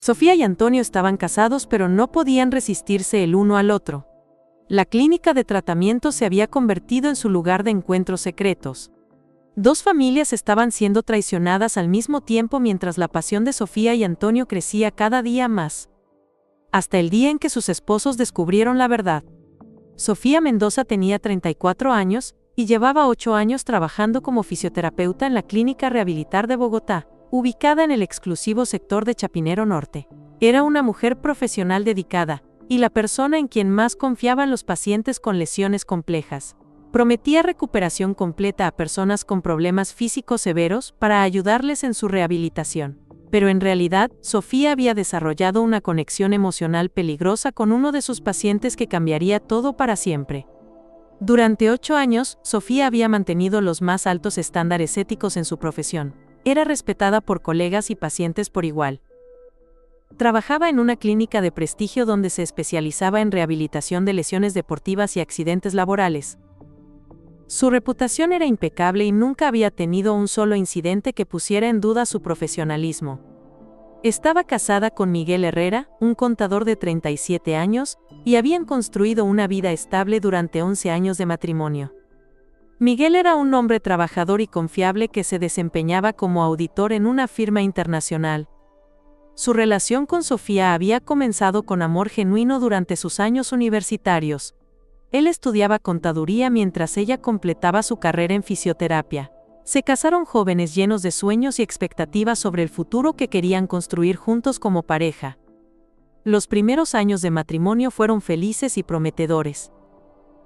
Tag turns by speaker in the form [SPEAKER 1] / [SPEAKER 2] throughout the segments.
[SPEAKER 1] Sofía y Antonio estaban casados, pero no podían resistirse el uno al otro. La clínica de tratamiento se había convertido en su lugar de encuentros secretos. Dos familias estaban siendo traicionadas al mismo tiempo mientras la pasión de Sofía y Antonio crecía cada día más. Hasta el día en que sus esposos descubrieron la verdad. Sofía Mendoza tenía 34 años y llevaba 8 años trabajando como fisioterapeuta en la Clínica Rehabilitar de Bogotá, ubicada en el exclusivo sector de Chapinero Norte. Era una mujer profesional dedicada y la persona en quien más confiaban los pacientes con lesiones complejas. Prometía recuperación completa a personas con problemas físicos severos para ayudarles en su rehabilitación. Pero en realidad, Sofía había desarrollado una conexión emocional peligrosa con uno de sus pacientes que cambiaría todo para siempre. Durante 8 años, Sofía había mantenido los más altos estándares éticos en su profesión. Era respetada por colegas y pacientes por igual. Trabajaba en una clínica de prestigio donde se especializaba en rehabilitación de lesiones deportivas y accidentes laborales. Su reputación era impecable y nunca había tenido un solo incidente que pusiera en duda su profesionalismo. Estaba casada con Miguel Herrera, un contador de 37 años, y habían construido una vida estable durante 11 años de matrimonio. Miguel era un hombre trabajador y confiable que se desempeñaba como auditor en una firma internacional. Su relación con Sofía había comenzado con amor genuino durante sus años universitarios. Él estudiaba contaduría mientras ella completaba su carrera en fisioterapia. Se casaron jóvenes llenos de sueños y expectativas sobre el futuro que querían construir juntos como pareja. Los primeros años de matrimonio fueron felices y prometedores.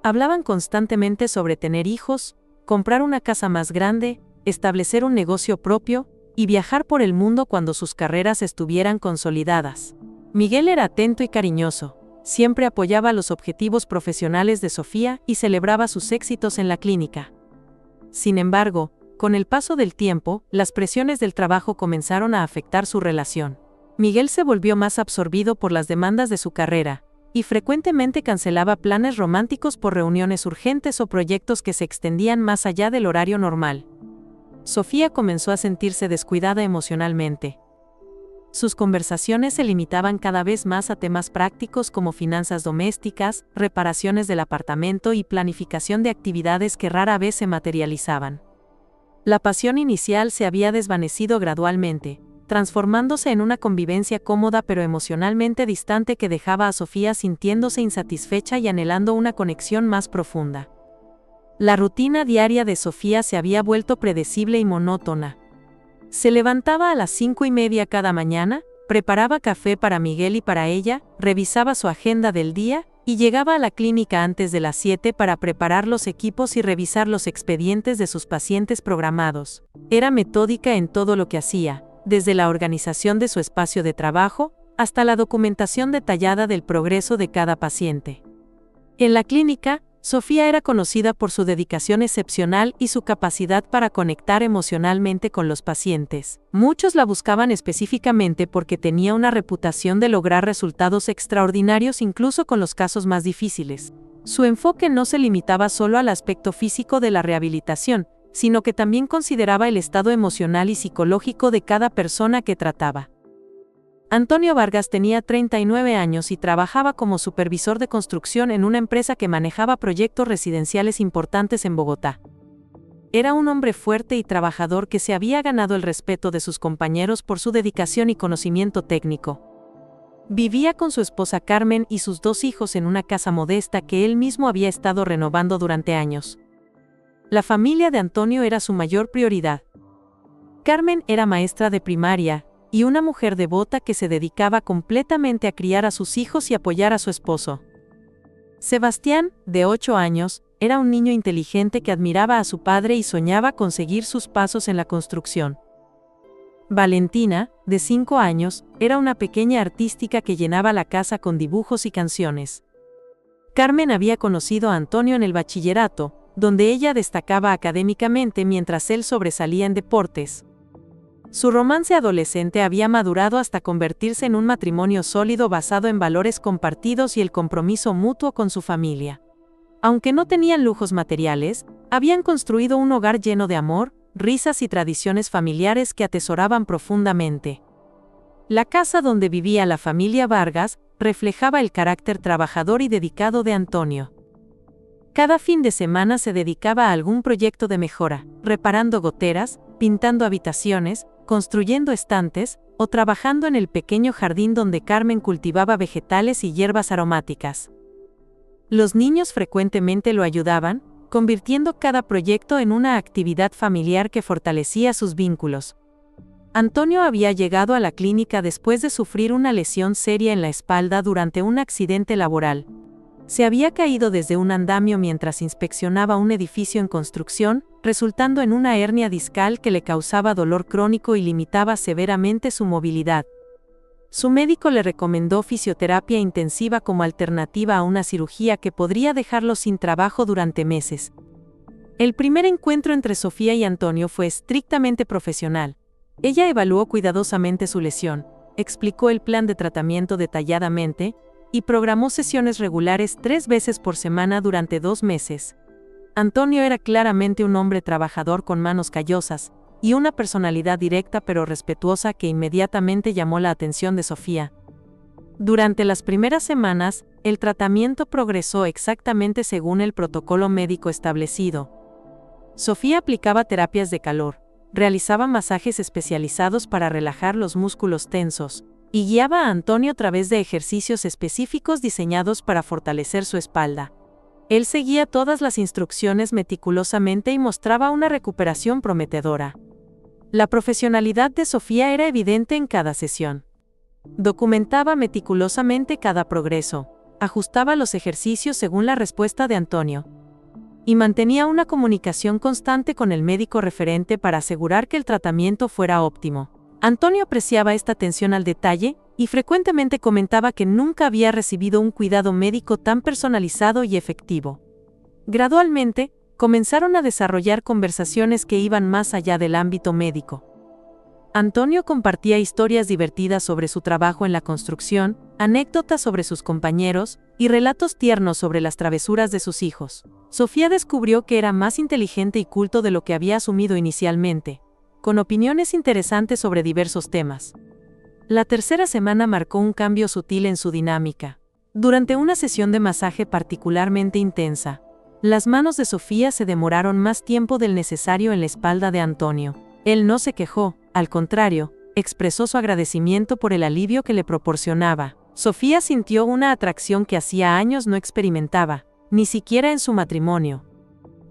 [SPEAKER 1] Hablaban constantemente sobre tener hijos, comprar una casa más grande, establecer un negocio propio y viajar por el mundo cuando sus carreras estuvieran consolidadas. Miguel era atento y cariñoso. Siempre apoyaba los objetivos profesionales de Sofía y celebraba sus éxitos en la clínica. Sin embargo, con el paso del tiempo, las presiones del trabajo comenzaron a afectar su relación. Miguel se volvió más absorbido por las demandas de su carrera, y frecuentemente cancelaba planes románticos por reuniones urgentes o proyectos que se extendían más allá del horario normal. Sofía comenzó a sentirse descuidada emocionalmente. Sus conversaciones se limitaban cada vez más a temas prácticos como finanzas domésticas, reparaciones del apartamento y planificación de actividades que rara vez se materializaban. La pasión inicial se había desvanecido gradualmente, transformándose en una convivencia cómoda pero emocionalmente distante que dejaba a Sofía sintiéndose insatisfecha y anhelando una conexión más profunda. La rutina diaria de Sofía se había vuelto predecible y monótona. Se levantaba a las 5:30 cada mañana, preparaba café para Miguel y para ella, revisaba su agenda del día, y llegaba a la clínica antes de las 7 para preparar los equipos y revisar los expedientes de sus pacientes programados. Era metódica en todo lo que hacía, desde la organización de su espacio de trabajo, hasta la documentación detallada del progreso de cada paciente. En la clínica, Sofía era conocida por su dedicación excepcional y su capacidad para conectar emocionalmente con los pacientes. Muchos la buscaban específicamente porque tenía una reputación de lograr resultados extraordinarios incluso con los casos más difíciles. Su enfoque no se limitaba solo al aspecto físico de la rehabilitación, sino que también consideraba el estado emocional y psicológico de cada persona que trataba. Antonio Vargas tenía 39 años y trabajaba como supervisor de construcción en una empresa que manejaba proyectos residenciales importantes en Bogotá. Era un hombre fuerte y trabajador que se había ganado el respeto de sus compañeros por su dedicación y conocimiento técnico. Vivía con su esposa Carmen y sus 2 hijos en una casa modesta que él mismo había estado renovando durante años. La familia de Antonio era su mayor prioridad. Carmen era maestra de primaria y una mujer devota que se dedicaba completamente a criar a sus hijos y apoyar a su esposo. Sebastián, de 8 años, era un niño inteligente que admiraba a su padre y soñaba con seguir sus pasos en la construcción. Valentina, de 5 años, era una pequeña artística que llenaba la casa con dibujos y canciones. Carmen había conocido a Antonio en el bachillerato, donde ella destacaba académicamente mientras él sobresalía en deportes. Su romance adolescente había madurado hasta convertirse en un matrimonio sólido basado en valores compartidos y el compromiso mutuo con su familia. Aunque no tenían lujos materiales, habían construido un hogar lleno de amor, risas y tradiciones familiares que atesoraban profundamente. La casa donde vivía la familia Vargas reflejaba el carácter trabajador y dedicado de Antonio. Cada fin de semana se dedicaba a algún proyecto de mejora, reparando goteras, pintando habitaciones, construyendo estantes, o trabajando en el pequeño jardín donde Carmen cultivaba vegetales y hierbas aromáticas. Los niños frecuentemente lo ayudaban, convirtiendo cada proyecto en una actividad familiar que fortalecía sus vínculos. Antonio había llegado a la clínica después de sufrir una lesión seria en la espalda durante un accidente laboral. Se había caído desde un andamio mientras inspeccionaba un edificio en construcción, resultando en una hernia discal que le causaba dolor crónico y limitaba severamente su movilidad. Su médico le recomendó fisioterapia intensiva como alternativa a una cirugía que podría dejarlo sin trabajo durante meses. El primer encuentro entre Sofía y Antonio fue estrictamente profesional. Ella evaluó cuidadosamente su lesión, explicó el plan de tratamiento detalladamente, y programó sesiones regulares 3 veces por semana durante 2 meses. Antonio era claramente un hombre trabajador con manos callosas, y una personalidad directa pero respetuosa que inmediatamente llamó la atención de Sofía. Durante las primeras semanas, el tratamiento progresó exactamente según el protocolo médico establecido. Sofía aplicaba terapias de calor, realizaba masajes especializados para relajar los músculos tensos, y guiaba a Antonio a través de ejercicios específicos diseñados para fortalecer su espalda. Él seguía todas las instrucciones meticulosamente y mostraba una recuperación prometedora. La profesionalidad de Sofía era evidente en cada sesión. Documentaba meticulosamente cada progreso, ajustaba los ejercicios según la respuesta de Antonio, y mantenía una comunicación constante con el médico referente para asegurar que el tratamiento fuera óptimo. Antonio apreciaba esta atención al detalle y frecuentemente comentaba que nunca había recibido un cuidado médico tan personalizado y efectivo. Gradualmente, comenzaron a desarrollar conversaciones que iban más allá del ámbito médico. Antonio compartía historias divertidas sobre su trabajo en la construcción, anécdotas sobre sus compañeros y relatos tiernos sobre las travesuras de sus hijos. Sofía descubrió que era más inteligente y culto de lo que había asumido inicialmente, con opiniones interesantes sobre diversos temas. La tercera semana marcó un cambio sutil en su dinámica. Durante una sesión de masaje particularmente intensa, las manos de Sofía se demoraron más tiempo del necesario en la espalda de Antonio. Él no se quejó, al contrario, expresó su agradecimiento por el alivio que le proporcionaba. Sofía sintió una atracción que hacía años no experimentaba, ni siquiera en su matrimonio.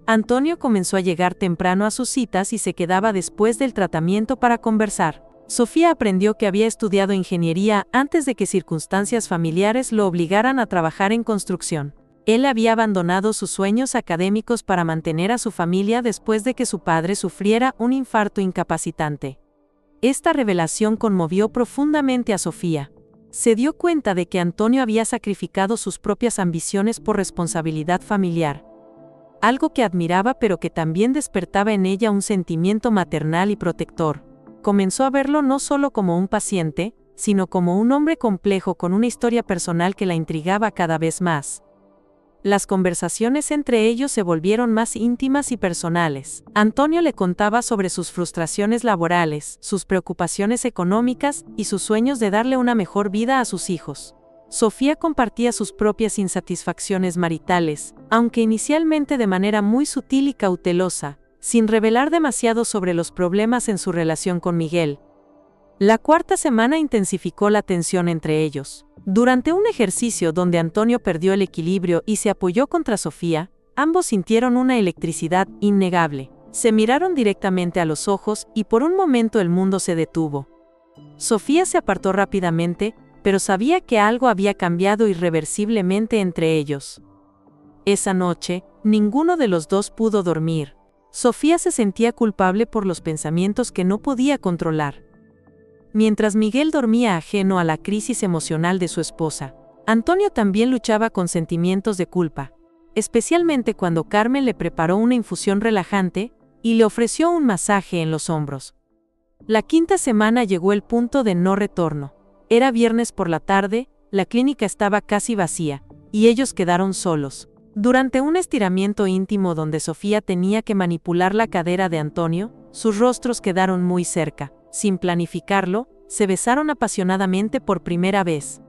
[SPEAKER 1] Antonio comenzó a llegar temprano a sus citas y se quedaba después del tratamiento para conversar. Sofía aprendió que había estudiado ingeniería antes de que circunstancias familiares lo obligaran a trabajar en construcción. Él había abandonado sus sueños académicos para mantener a su familia después de que su padre sufriera un infarto incapacitante. Esta revelación conmovió profundamente a Sofía. Se dio cuenta de que Antonio había sacrificado sus propias ambiciones por responsabilidad familiar, algo que admiraba pero que también despertaba en ella un sentimiento maternal y protector. Comenzó a verlo no solo como un paciente, sino como un hombre complejo con una historia personal que la intrigaba cada vez más. Las conversaciones entre ellos se volvieron más íntimas y personales. Antonio le contaba sobre sus frustraciones laborales, sus preocupaciones económicas y sus sueños de darle una mejor vida a sus hijos. Sofía compartía sus propias insatisfacciones maritales, aunque inicialmente de manera muy sutil y cautelosa, sin revelar demasiado sobre los problemas en su relación con Miguel. La cuarta semana intensificó la tensión entre ellos. Durante un ejercicio donde Antonio perdió el equilibrio y se apoyó contra Sofía, ambos sintieron una electricidad innegable. Se miraron directamente a los ojos y por un momento el mundo se detuvo. Sofía se apartó rápidamente, pero sabía que algo había cambiado irreversiblemente entre ellos. Esa noche, ninguno de los dos pudo dormir. Sofía se sentía culpable por los pensamientos que no podía controlar. Mientras Miguel dormía ajeno a la crisis emocional de su esposa, Antonio también luchaba con sentimientos de culpa, especialmente cuando Carmen le preparó una infusión relajante y le ofreció un masaje en los hombros. La quinta semana llegó el punto de no retorno. Era viernes por la tarde, la clínica estaba casi vacía, y ellos quedaron solos. Durante un estiramiento íntimo donde Sofía tenía que manipular la cadera de Antonio, sus rostros quedaron muy cerca. Sin planificarlo, se besaron apasionadamente por primera vez.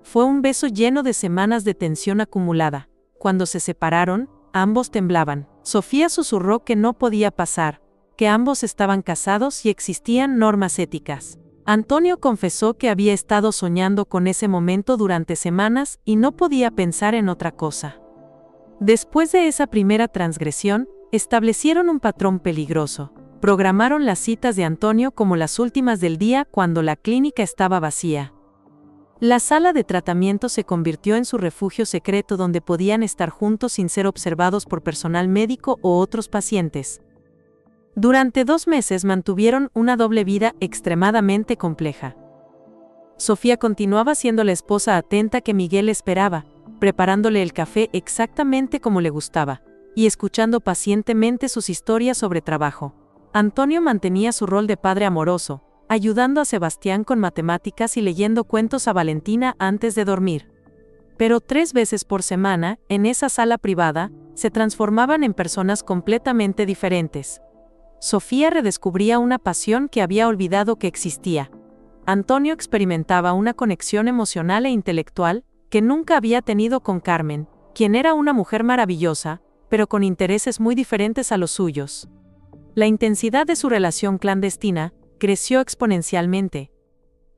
[SPEAKER 1] Fue un beso lleno de semanas de tensión acumulada. Cuando se separaron, ambos temblaban. Sofía susurró que no podía pasar, que ambos estaban casados y existían normas éticas. Antonio confesó que había estado soñando con ese momento durante semanas y no podía pensar en otra cosa. Después de esa primera transgresión, establecieron un patrón peligroso. Programaron las citas de Antonio como las últimas del día cuando la clínica estaba vacía. La sala de tratamiento se convirtió en su refugio secreto donde podían estar juntos sin ser observados por personal médico o otros pacientes. Durante 2 meses mantuvieron una doble vida extremadamente compleja. Sofía continuaba siendo la esposa atenta que Miguel esperaba, preparándole el café exactamente como le gustaba, y escuchando pacientemente sus historias sobre trabajo. Antonio mantenía su rol de padre amoroso, ayudando a Sebastián con matemáticas y leyendo cuentos a Valentina antes de dormir. Pero 3 veces por semana, en esa sala privada, se transformaban en personas completamente diferentes. Sofía redescubría una pasión que había olvidado que existía. Antonio experimentaba una conexión emocional e intelectual que nunca había tenido con Carmen, quien era una mujer maravillosa, pero con intereses muy diferentes a los suyos. La intensidad de su relación clandestina creció exponencialmente.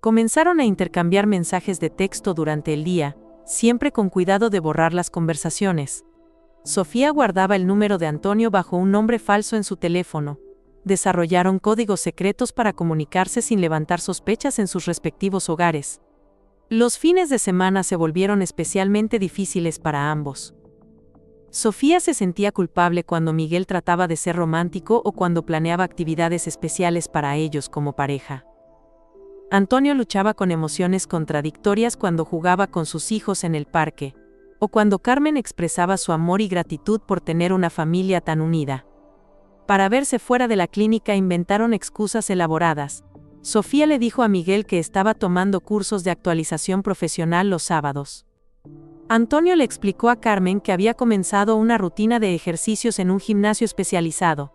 [SPEAKER 1] Comenzaron a intercambiar mensajes de texto durante el día, siempre con cuidado de borrar las conversaciones. Sofía guardaba el número de Antonio bajo un nombre falso en su teléfono. Desarrollaron códigos secretos para comunicarse sin levantar sospechas en sus respectivos hogares. Los fines de semana se volvieron especialmente difíciles para ambos. Sofía se sentía culpable cuando Miguel trataba de ser romántico o cuando planeaba actividades especiales para ellos como pareja. Antonio luchaba con emociones contradictorias cuando jugaba con sus hijos en el parque, o cuando Carmen expresaba su amor y gratitud por tener una familia tan unida. Para verse fuera de la clínica inventaron excusas elaboradas. Sofía le dijo a Miguel que estaba tomando cursos de actualización profesional los sábados. Antonio le explicó a Carmen que había comenzado una rutina de ejercicios en un gimnasio especializado.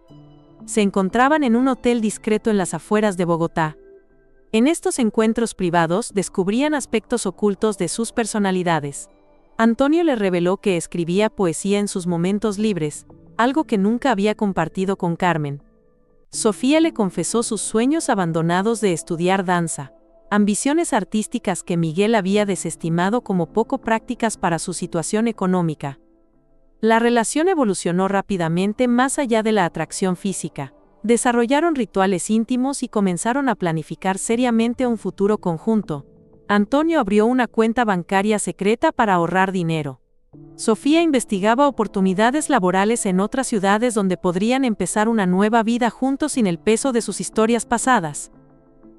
[SPEAKER 1] Se encontraban en un hotel discreto en las afueras de Bogotá. En estos encuentros privados descubrían aspectos ocultos de sus personalidades. Antonio le reveló que escribía poesía en sus momentos libres, algo que nunca había compartido con Carmen. Sofía le confesó sus sueños abandonados de estudiar danza, ambiciones artísticas que Miguel había desestimado como poco prácticas para su situación económica. La relación evolucionó rápidamente más allá de la atracción física. Desarrollaron rituales íntimos y comenzaron a planificar seriamente un futuro conjunto. Antonio abrió una cuenta bancaria secreta para ahorrar dinero. Sofía investigaba oportunidades laborales en otras ciudades donde podrían empezar una nueva vida juntos sin el peso de sus historias pasadas.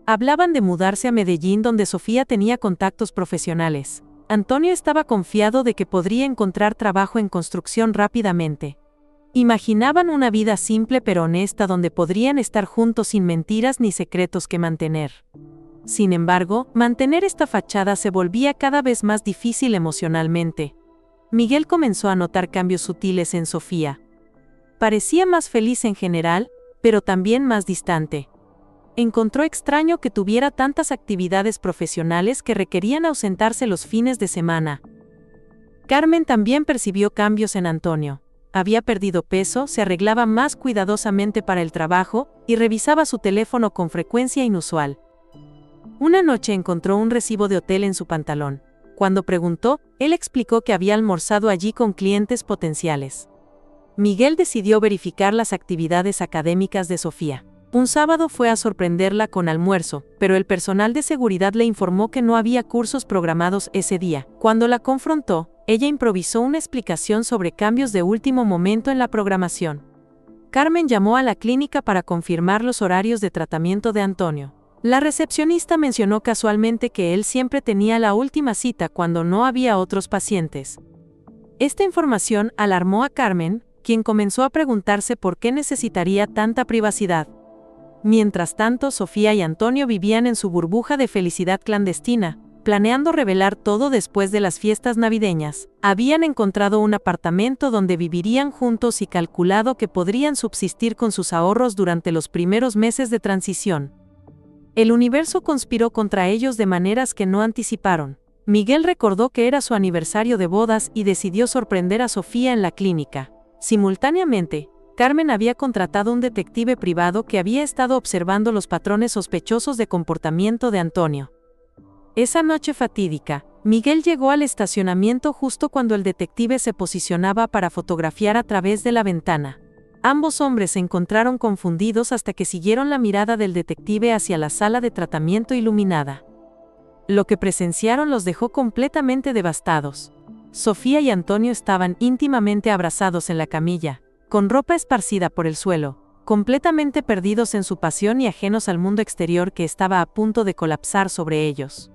[SPEAKER 1] Hablaban de mudarse a Medellín, donde Sofía tenía contactos profesionales. Antonio estaba confiado de que podría encontrar trabajo en construcción rápidamente. Imaginaban una vida simple pero honesta donde podrían estar juntos sin mentiras ni secretos que mantener. Sin embargo, mantener esta fachada se volvía cada vez más difícil emocionalmente. Miguel comenzó a notar cambios sutiles en Sofía. Parecía más feliz en general, pero también más distante. Encontró extraño que tuviera tantas actividades profesionales que requerían ausentarse los fines de semana. Carmen también percibió cambios en Antonio. Había perdido peso, se arreglaba más cuidadosamente para el trabajo y revisaba su teléfono con frecuencia inusual. Una noche encontró un recibo de hotel en su pantalón. Cuando preguntó, él explicó que había almorzado allí con clientes potenciales. Miguel decidió verificar las actividades académicas de Sofía. Un sábado fue a sorprenderla con almuerzo, pero el personal de seguridad le informó que no había cursos programados ese día. Cuando la confrontó, ella improvisó una explicación sobre cambios de último momento en la programación. Carmen llamó a la clínica para confirmar los horarios de tratamiento de Antonio. La recepcionista mencionó casualmente que él siempre tenía la última cita cuando no había otros pacientes. Esta información alarmó a Carmen, quien comenzó a preguntarse por qué necesitaría tanta privacidad. Mientras tanto, Sofía y Antonio vivían en su burbuja de felicidad clandestina, planeando revelar todo después de las fiestas navideñas. Habían encontrado un apartamento donde vivirían juntos y calculado que podrían subsistir con sus ahorros durante los primeros meses de transición. El universo conspiró contra ellos de maneras que no anticiparon. Miguel recordó que era su aniversario de bodas y decidió sorprender a Sofía en la clínica. Simultáneamente, Carmen había contratado un detective privado que había estado observando los patrones sospechosos de comportamiento de Antonio. Esa noche fatídica, Miguel llegó al estacionamiento justo cuando el detective se posicionaba para fotografiar a través de la ventana. Ambos hombres se encontraron confundidos hasta que siguieron la mirada del detective hacia la sala de tratamiento iluminada. Lo que presenciaron los dejó completamente devastados. Sofía y Antonio estaban íntimamente abrazados en la camilla, con ropa esparcida por el suelo, completamente perdidos en su pasión y ajenos al mundo exterior que estaba a punto de colapsar sobre ellos.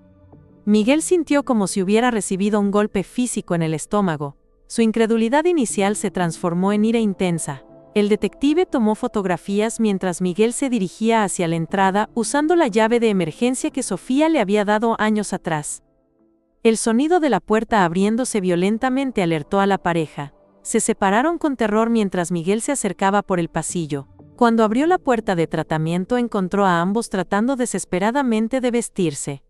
[SPEAKER 1] Miguel sintió como si hubiera recibido un golpe físico en el estómago. Su incredulidad inicial se transformó en ira intensa. El detective tomó fotografías mientras Miguel se dirigía hacia la entrada usando la llave de emergencia que Sofía le había dado años atrás. El sonido de la puerta abriéndose violentamente alertó a la pareja. Se separaron con terror mientras Miguel se acercaba por el pasillo. Cuando abrió la puerta de tratamiento encontró a ambos tratando desesperadamente de vestirse.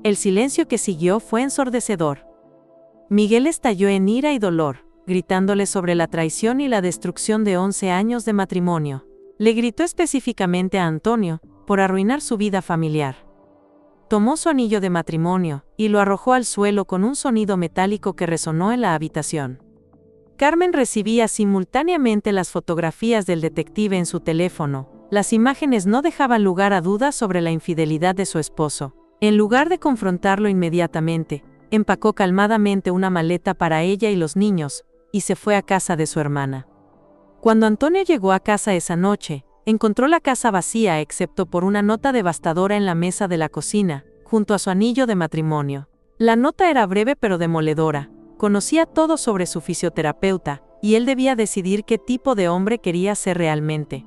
[SPEAKER 1] El silencio que siguió fue ensordecedor. Miguel estalló en ira y dolor, gritándole sobre la traición y la destrucción de 11 años de matrimonio. Le gritó específicamente a Antonio, por arruinar su vida familiar. Tomó su anillo de matrimonio, y lo arrojó al suelo con un sonido metálico que resonó en la habitación. Carmen recibía simultáneamente las fotografías del detective en su teléfono. Las imágenes no dejaban lugar a dudas sobre la infidelidad de su esposo. En lugar de confrontarlo inmediatamente, empacó calmadamente una maleta para ella y los niños, y se fue a casa de su hermana. Cuando Antonio llegó a casa esa noche, encontró la casa vacía excepto por una nota devastadora en la mesa de la cocina, junto a su anillo de matrimonio. La nota era breve pero demoledora. Conocía todo sobre su fisioterapeuta, y él debía decidir qué tipo de hombre quería ser realmente.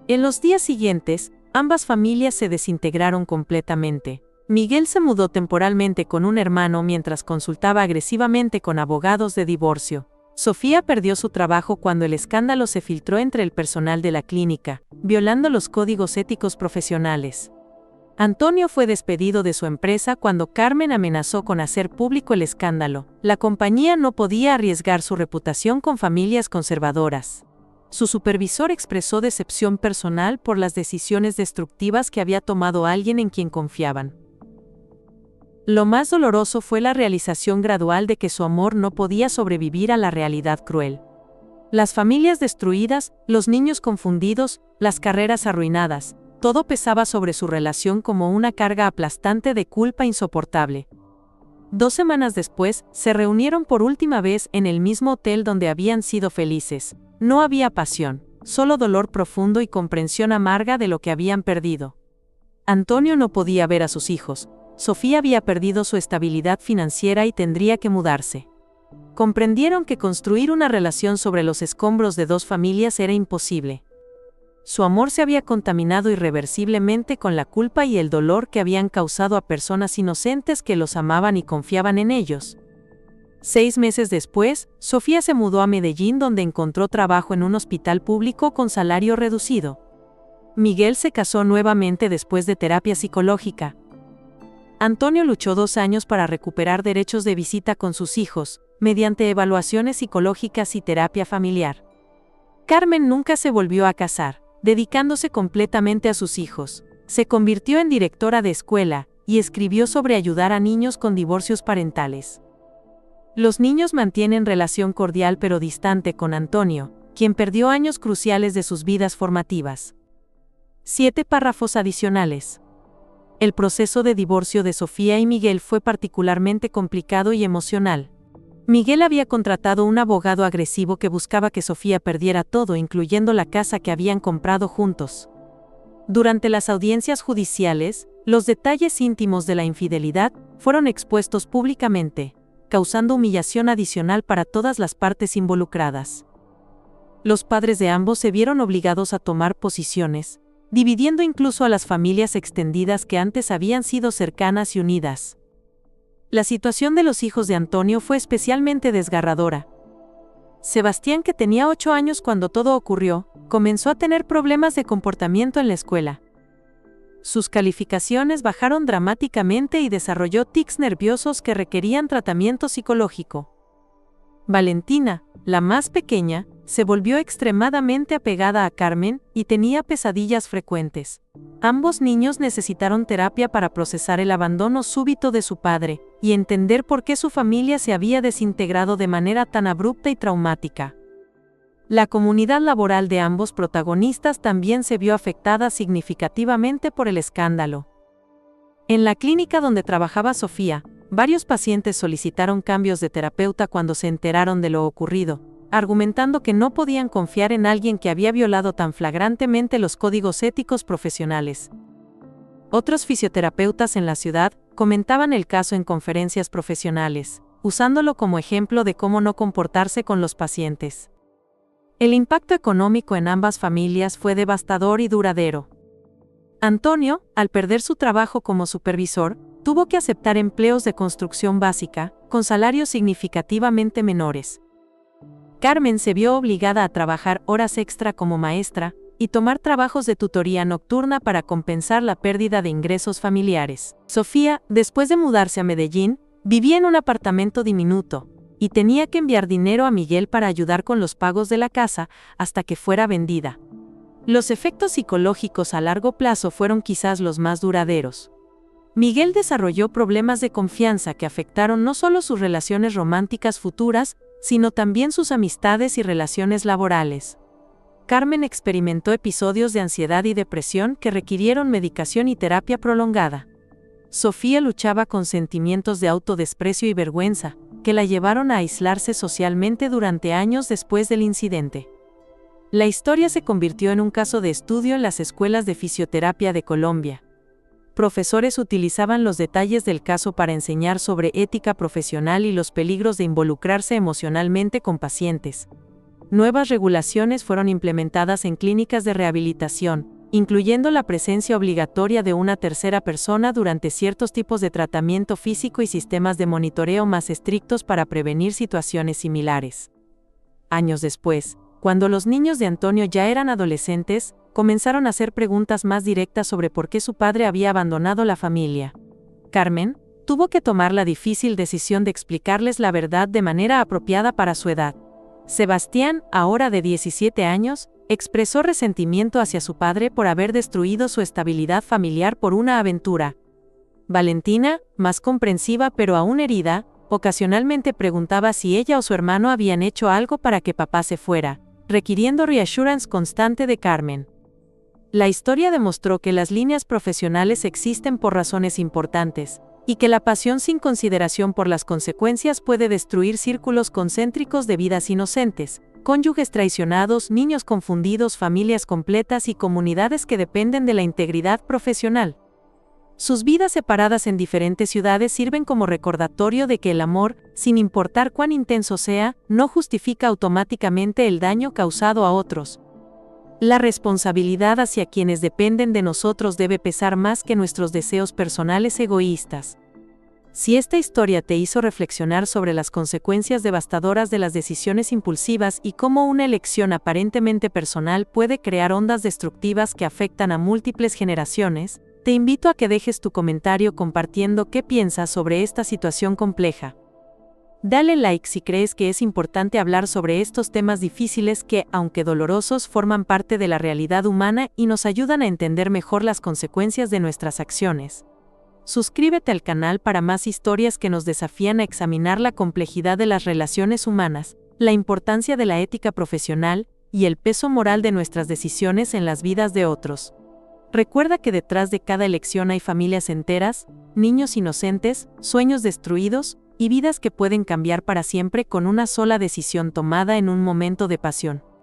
[SPEAKER 1] En los días siguientes, ambas familias se desintegraron completamente. Miguel se mudó temporalmente con un hermano mientras consultaba agresivamente con abogados de divorcio. Sofía perdió su trabajo cuando el escándalo se filtró entre el personal de la clínica, violando los códigos éticos profesionales. Antonio fue despedido de su empresa cuando Carmen amenazó con hacer público el escándalo. La compañía no podía arriesgar su reputación con familias conservadoras. Su supervisor expresó decepción personal por las decisiones destructivas que había tomado alguien en quien confiaban. Lo más doloroso fue la realización gradual de que su amor no podía sobrevivir a la realidad cruel. Las familias destruidas, los niños confundidos, las carreras arruinadas, todo pesaba sobre su relación como una carga aplastante de culpa insoportable. 2 semanas después, se reunieron por última vez en el mismo hotel donde habían sido felices. No había pasión, solo dolor profundo y comprensión amarga de lo que habían perdido. Antonio no podía ver a sus hijos. Sofía había perdido su estabilidad financiera y tendría que mudarse. Comprendieron que construir una relación sobre los escombros de 2 familias era imposible. Su amor se había contaminado irreversiblemente con la culpa y el dolor que habían causado a personas inocentes que los amaban y confiaban en ellos. 6 meses después, Sofía se mudó a Medellín donde encontró trabajo en un hospital público con salario reducido. Miguel se casó nuevamente después de terapia psicológica. Antonio luchó 2 años para recuperar derechos de visita con sus hijos, mediante evaluaciones psicológicas y terapia familiar. Carmen nunca se volvió a casar, dedicándose completamente a sus hijos. Se convirtió en directora de escuela y escribió sobre ayudar a niños con divorcios parentales. Los niños mantienen relación cordial pero distante con Antonio, quien perdió años cruciales de sus vidas formativas. 7 párrafos adicionales. El proceso de divorcio de Sofía y Miguel fue particularmente complicado y emocional. Miguel había contratado un abogado agresivo que buscaba que Sofía perdiera todo, incluyendo la casa que habían comprado juntos. Durante las audiencias judiciales, los detalles íntimos de la infidelidad fueron expuestos públicamente, causando humillación adicional para todas las partes involucradas. Los padres de ambos se vieron obligados a tomar posiciones, dividiendo incluso a las familias extendidas que antes habían sido cercanas y unidas. La situación de los hijos de Antonio fue especialmente desgarradora. Sebastián, que tenía 8 años cuando todo ocurrió, comenzó a tener problemas de comportamiento en la escuela. Sus calificaciones bajaron dramáticamente y desarrolló tics nerviosos que requerían tratamiento psicológico. Valentina, la más pequeña, se volvió extremadamente apegada a Carmen y tenía pesadillas frecuentes. Ambos niños necesitaron terapia para procesar el abandono súbito de su padre y entender por qué su familia se había desintegrado de manera tan abrupta y traumática. La comunidad laboral de ambos protagonistas también se vio afectada significativamente por el escándalo. En la clínica donde trabajaba Sofía, varios pacientes solicitaron cambios de terapeuta cuando se enteraron de lo ocurrido, argumentando que no podían confiar en alguien que había violado tan flagrantemente los códigos éticos profesionales. Otros fisioterapeutas en la ciudad comentaban el caso en conferencias profesionales, usándolo como ejemplo de cómo no comportarse con los pacientes. El impacto económico en ambas familias fue devastador y duradero. Antonio, al perder su trabajo como supervisor, tuvo que aceptar empleos de construcción básica, con salarios significativamente menores. Carmen se vio obligada a trabajar horas extra como maestra y tomar trabajos de tutoría nocturna para compensar la pérdida de ingresos familiares. Sofía, después de mudarse a Medellín, vivía en un apartamento diminuto y tenía que enviar dinero a Miguel para ayudar con los pagos de la casa hasta que fuera vendida. Los efectos psicológicos a largo plazo fueron quizás los más duraderos. Miguel desarrolló problemas de confianza que afectaron no solo sus relaciones románticas futuras, sino también sus amistades y relaciones laborales. Carmen experimentó episodios de ansiedad y depresión que requirieron medicación y terapia prolongada. Sofía luchaba con sentimientos de autodesprecio y vergüenza, que la llevaron a aislarse socialmente durante años después del incidente. La historia se convirtió en un caso de estudio en las escuelas de fisioterapia de Colombia. Profesores utilizaban los detalles del caso para enseñar sobre ética profesional y los peligros de involucrarse emocionalmente con pacientes. Nuevas regulaciones fueron implementadas en clínicas de rehabilitación, incluyendo la presencia obligatoria de una tercera persona durante ciertos tipos de tratamiento físico y sistemas de monitoreo más estrictos para prevenir situaciones similares. Años después, cuando los niños de Antonio ya eran adolescentes, comenzaron a hacer preguntas más directas sobre por qué su padre había abandonado la familia. Carmen tuvo que tomar la difícil decisión de explicarles la verdad de manera apropiada para su edad. Sebastián, ahora de 17 años, expresó resentimiento hacia su padre por haber destruido su estabilidad familiar por una aventura. Valentina, más comprensiva pero aún herida, ocasionalmente preguntaba si ella o su hermano habían hecho algo para que papá se fuera, requiriendo reassurance constante de Carmen. La historia demostró que las líneas profesionales existen por razones importantes, y que la pasión sin consideración por las consecuencias puede destruir círculos concéntricos de vidas inocentes, cónyuges traicionados, niños confundidos, familias completas y comunidades que dependen de la integridad profesional. Sus vidas separadas en diferentes ciudades sirven como recordatorio de que el amor, sin importar cuán intenso sea, no justifica automáticamente el daño causado a otros. La responsabilidad hacia quienes dependen de nosotros debe pesar más que nuestros deseos personales egoístas. Si esta historia te hizo reflexionar sobre las consecuencias devastadoras de las decisiones impulsivas y cómo una elección aparentemente personal puede crear ondas destructivas que afectan a múltiples generaciones, te invito a que dejes tu comentario compartiendo qué piensas sobre esta situación compleja. Dale like si crees que es importante hablar sobre estos temas difíciles que, aunque dolorosos, forman parte de la realidad humana y nos ayudan a entender mejor las consecuencias de nuestras acciones. Suscríbete al canal para más historias que nos desafían a examinar la complejidad de las relaciones humanas, la importancia de la ética profesional y el peso moral de nuestras decisiones en las vidas de otros. Recuerda que detrás de cada elección hay familias enteras, niños inocentes, sueños destruidos y vidas que pueden cambiar para siempre con una sola decisión tomada en un momento de pasión.